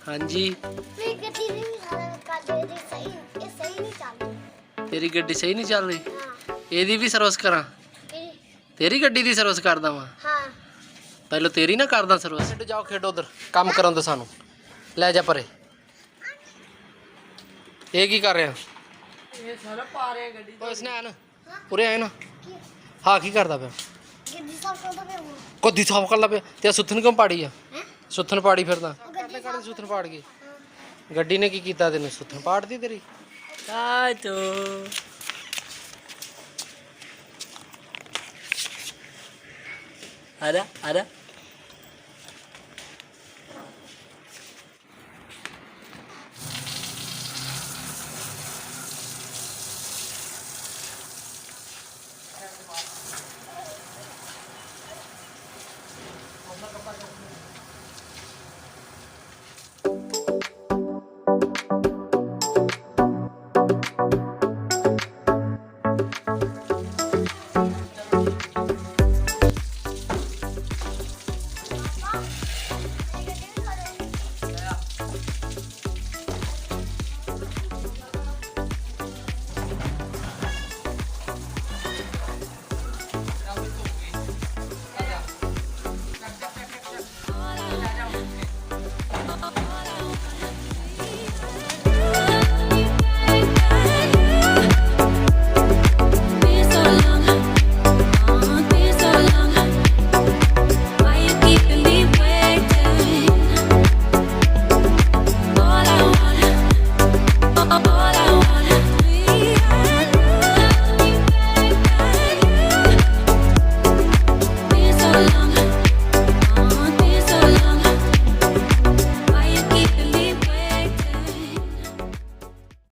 हाँ जी तेरी गड्डी सही नहीं चल रही एदी भी सर्विस करा तेरी गड्डी दी सर्विस करदा वा पहले तेरी ना करदा सर्विस जाओ खेडो उधर काम करन दो सानू ले जा परे ये की कर रहे हैं ये सारा पा रहे हैं गड्डी ओए स्नैन उरे आए ना हां की करदा पे गड्डी साफ करदा पे गड्डी साफ करदा पे ते सुथन क्यों पाड़ी है सुथन पाड़ी फिरदा कर सुथन पाड़ गई गड्डी ने की कीता तेन सुथन पाड़ दी तेरी तो आजा आजा